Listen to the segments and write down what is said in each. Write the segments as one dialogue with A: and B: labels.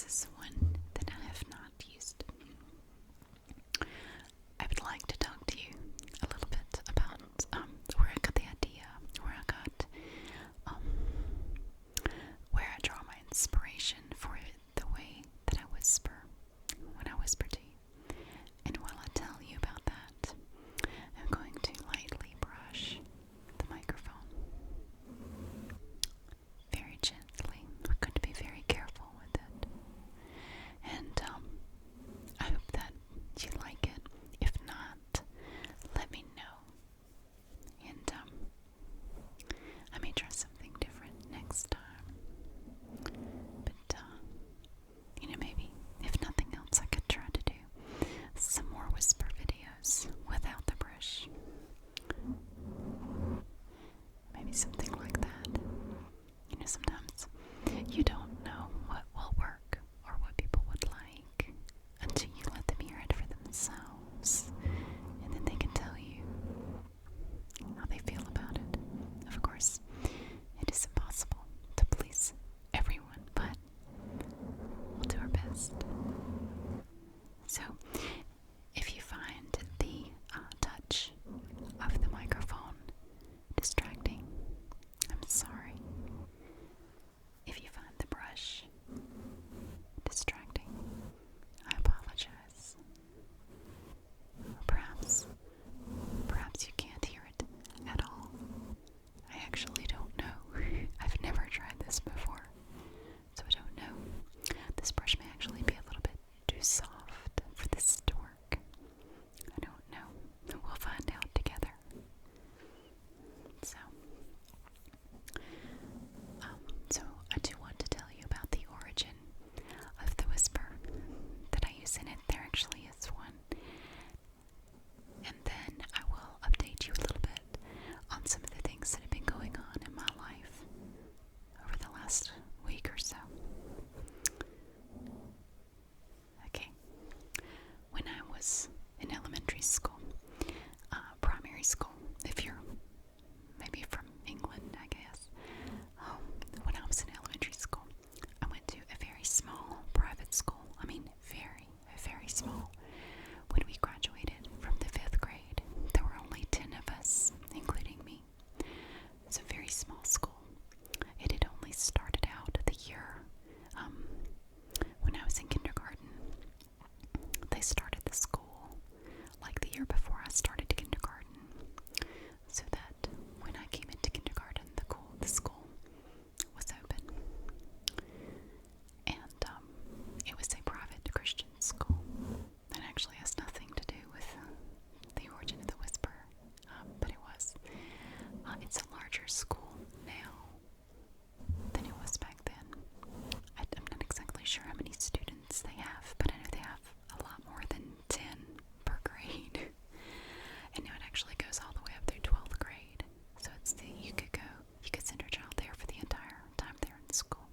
A: this is one that I have not used. I would like to talk to you a little bit about where I got the idea, um, where I draw my inspiration for the way that I whisper when I whisper to you. And while I tell you about that, I'm going to lightly brush the microphone very gently. We're going to be very careful with it. And I hope that you like it. If not, let me know. And I may try something different next time. But maybe if nothing else, I could try to do some more whisper videos without the brush. Maybe something like that. Sometimes you don't know what will work or what people would like until you let them hear it for themselves. And then they can tell you how they feel about it. Of course, it is impossible to please everyone, but we'll do our best. So, if you find the touch of the microphone distracting, I'm sorry. If you find the brush distracting, I apologize. Perhaps you can't hear it at all. I actually don't know. I've never tried this before, so I don't know. This brush may actually be a little bit too soft for this to work. I don't know. We'll find out together. So I do want to tell you about the origin of the whisper that I use in it. There actually is one. And then I will update you a little bit on some of the things that have been going on in my life over the last week or so. Okay. When I was in elementary school, primary school, if you're maybe from England, I guess. When I was in elementary school, I went to a very small private school. I mean, very, very small. When we graduated from the 5th grade, there were only 10 of us, including me. It's a very small school. It had only started out the year when I was in kindergarten. They started the school like the year before I started kindergarten, so that when I came into kindergarten, the school was open. And it was a private Christian school. That actually has nothing to do with the origin of the whisper, but it was. It's a larger school now than it was back then. I'm not exactly sure how many students they have, but I know they have a lot more than 10 per grade. And now it actually goes all the way up through 12th grade. So you could send your child there for the entire time they're in school.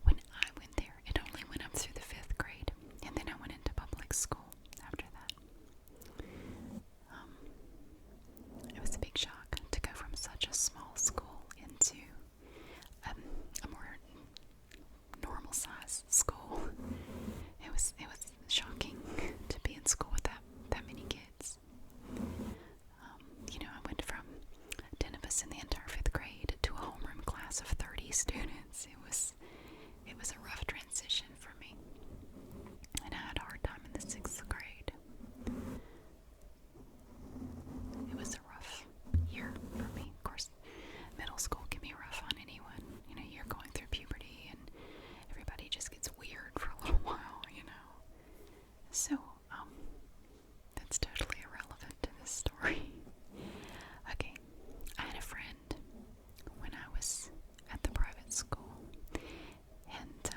A: When I went there, it only went up through the 5th grade, and then I went into public school after that. It was a big shock to go from such a small school into a more normal size school. It was shocking to be in school with that many kids. I went from 10 of us in the entire 5th grade to a homeroom class of 30 students. It was a rough transition for me. And I had a hard time in the 6th grade. It was a rough year for me. Of course, middle school can be rough on anyone. You're going through puberty and everybody just gets weird for a little while, So, that's totally irrelevant to this story. Okay, I had a friend when I was at the private school, and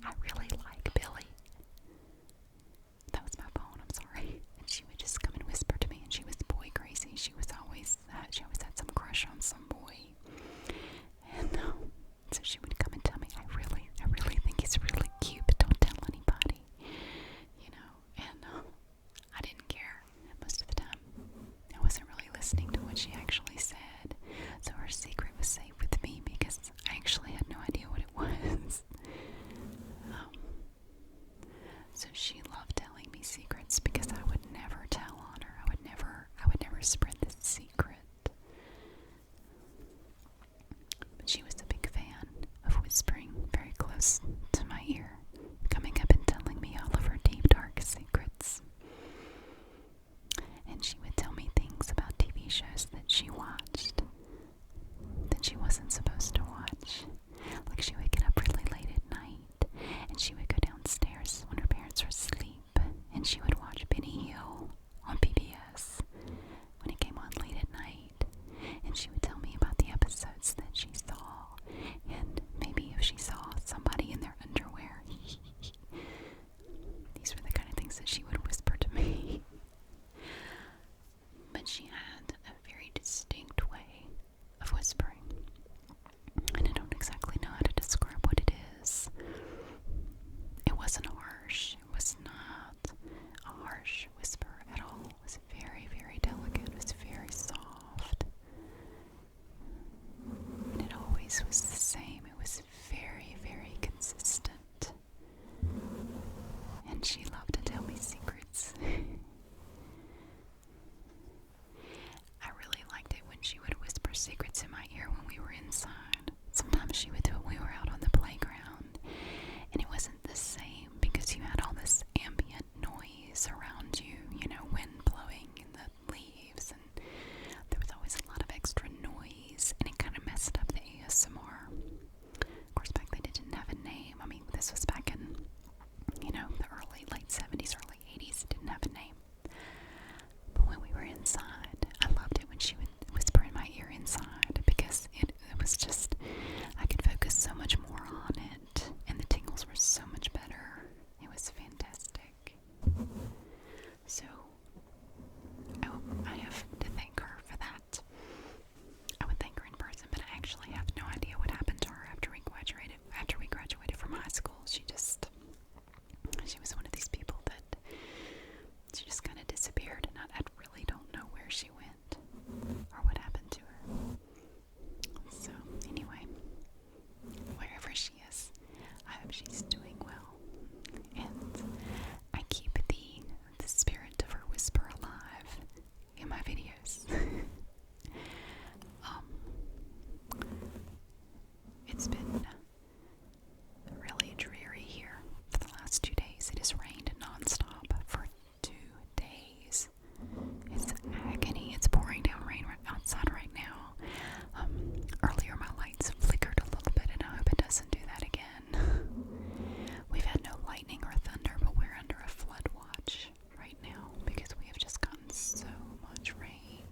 A: I really like Billy. That was my phone, I'm sorry. And she would just come and whisper to me, and she was boy crazy. She always had some crush on some boy. And so she would come and tell me, I really think he's really cute, but don't tell anybody. And I didn't care most of the time. I wasn't really listening to what she actually said. So her secret was safe with me because I actually had no idea what it was. So she loved telling me secrets because I would never tell on her. I would never spread this secret. But she was a big fan of whispering very close to my ear, coming up and telling me all of her deep, dark secrets. And she would tell me things about TV shows that she watched that she wasn't supposed to watch. Like she would get up really late at night, and she would go downstairs when her parents were asleep, and she would watch Benny Hill on PBS when it came on late at night. And she would tell me about the episodes that she saw, and maybe if she saw somebody in their underwear. These were the kind of things that she would whisper to me. But she had a very distinct way of whispering, and I don't exactly know how to describe what it is. It wasn't harsh. It was not a harsh whisper at all. It was very, very delicate. It was very soft. And it always was the same. It was very, very consistent. And she loved to tell me secrets. I really liked it when she would whisper secrets in my ear when we were inside. Sometimes she would do it when we were out on the playground. And it wasn't the same because you had all this ambient noise around you, wind blowing in the leaves, and there was always a lot of extra noise, and it kind of messed up the ASMR. Of course, back then it didn't have a name. I mean, this was back in, the late 70s, early 80s. It didn't have a name. But when we were inside, I loved it when she would whisper in my ear inside because it was just, I could focus so much more on it, and the tingles were so much better. It was fantastic. So, I have to thank her for that. I would thank her in person, but I actually have no idea what happened to her after we graduated from high school. She was one of these people that she just kind of disappeared, and I really don't know where she went or what happened to her. So, anyway, wherever she is, I hope she's doing well. And I keep the spirit of her whisper alive in my videos. It's been really dreary here for the last 2 days. It has rained nonstop for 2 days. It's agony. It's pouring down rain outside right now. Earlier my lights flickered a little bit, and I hope it doesn't do that again. We've had no lightning or thunder, but we're under a flood watch right now because we have just gotten so much rain.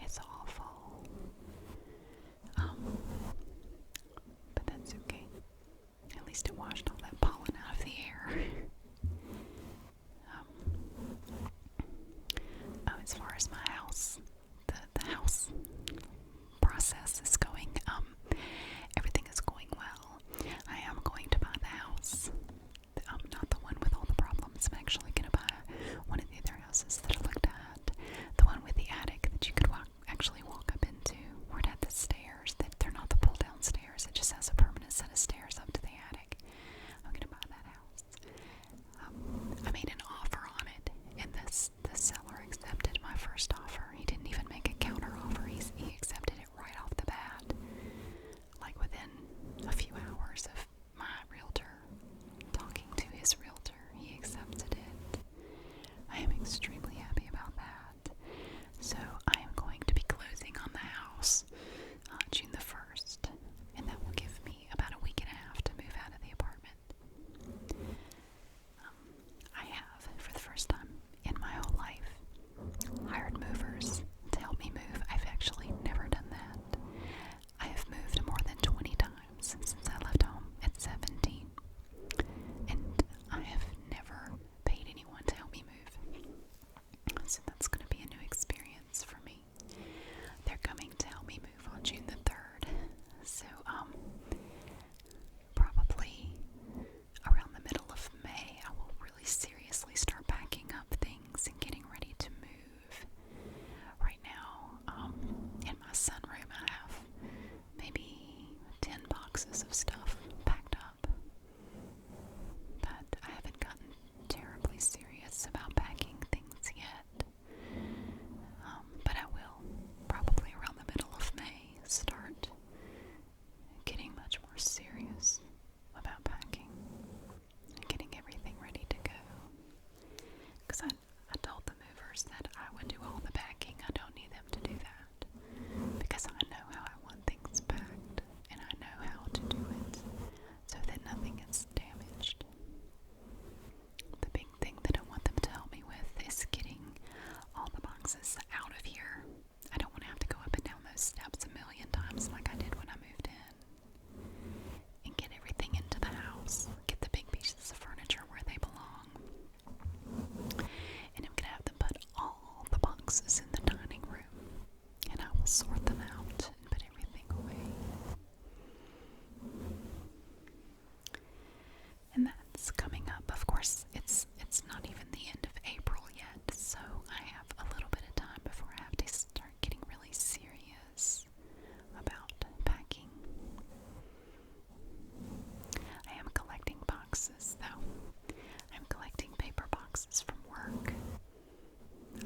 A: It's awful. But that's okay. At least it washed all that pollen out of the air. As far as my house, the house process is going, everything is going well. I am going to buy the house, not the one with all the problems. I'm actually going to buy one of the other houses that I looked at, the one with the attic that you could actually walk up into, where it had the stairs. They're not the pull-down stairs. It just has a permanent set of stairs up to the attic. I'm going to buy that house. I made an offer on it, and the seller accepted my first offer. He didn't even make a counter offer. He accepted it right off the bat. Like within a few hours of my realtor talking to his realtor, he accepted it. boxes in the dining room, and I will sort them out and put everything away. And that's coming up. Of course, it's not even the end of April yet, so I have a little bit of time before I have to start getting really serious about packing. I am collecting boxes, though. I'm collecting paper boxes from work.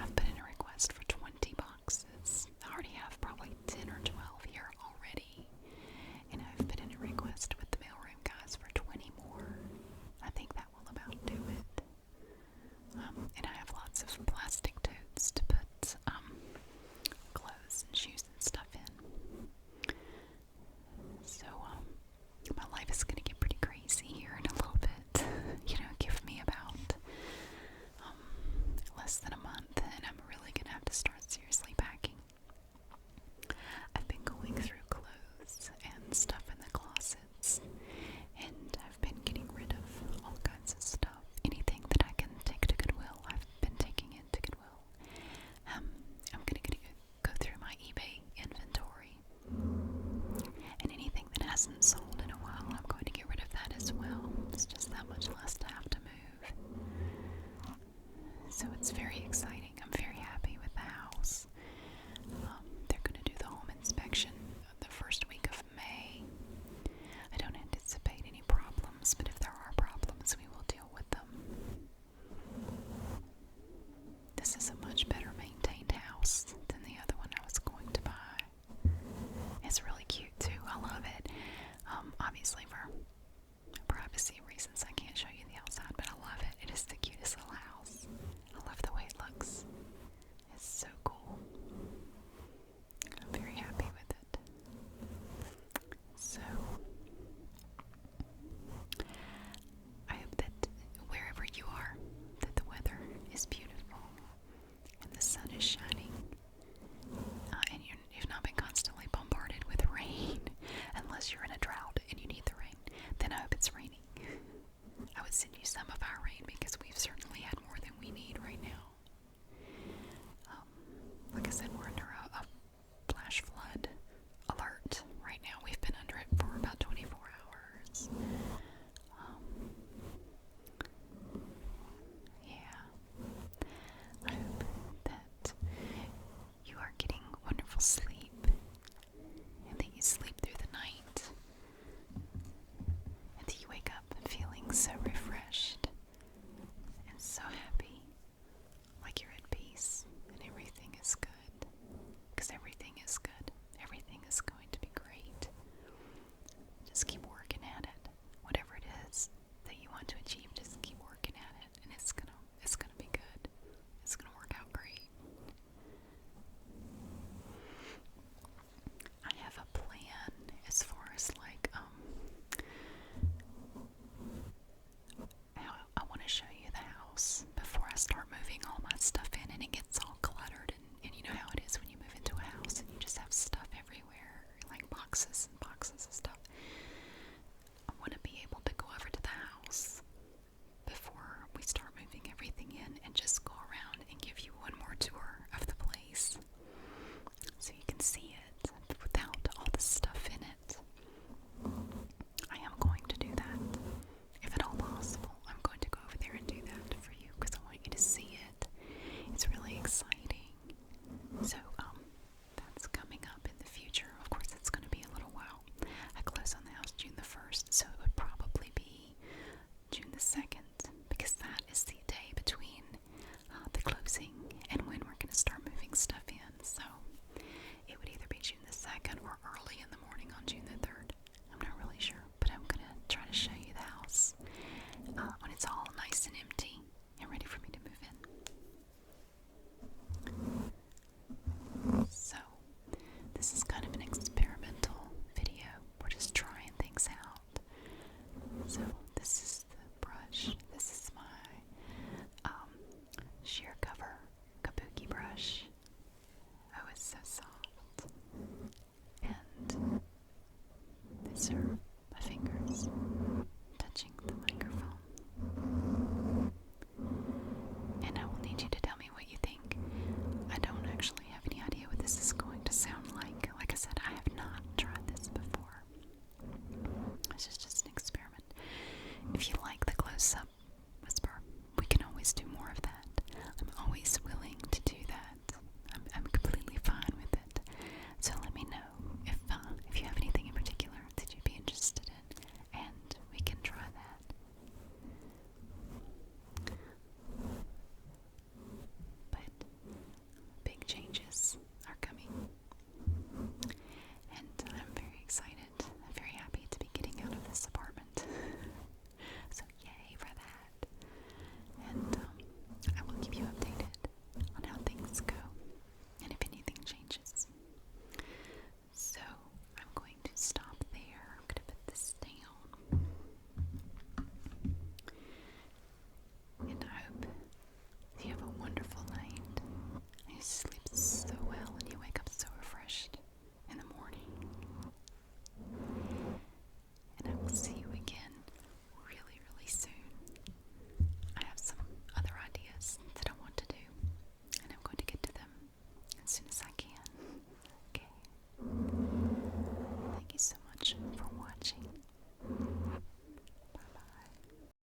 A: I've put in a request for 20 boxes. I already have probably 10 or 12 here already. And I've put in a request with the mailroom guys for 20 more. I think that will about do it. And I have lots of plastic totes to put clothes and shoes and stuff in. So, my life is going to get pretty crazy here in a little bit. Give me about less than a month, and I'm really going to have to start seriously packing. I've been going through clothes and stuff in the closets, and I've been getting rid of all kinds of stuff. Anything that I can take to Goodwill, I've been taking it to Goodwill. I'm going to go through my eBay inventory, and anything that hasn't sold in a while, I'm going to get rid of that as well. It's just that much less to have to move. So it's very exciting. I'm very happy with the house. They're going to do the home inspection the first week of May. I don't anticipate any problems, but if there are problems, we will deal with them. This is a much better maintained house than the other one I was going to buy. It's really cute too. I love it. Obviously for privacy reasons, I can't show you the outside, but I love it. It is the cutest little house. I love the way it looks. It's so cool. I'm very happy with it. So, I hope that wherever you are, that the weather is beautiful and the sun is shining, and you've not been constantly bombarded with rain, unless you're in a drought and you need the rain. Then I hope it's raining. I would send you some if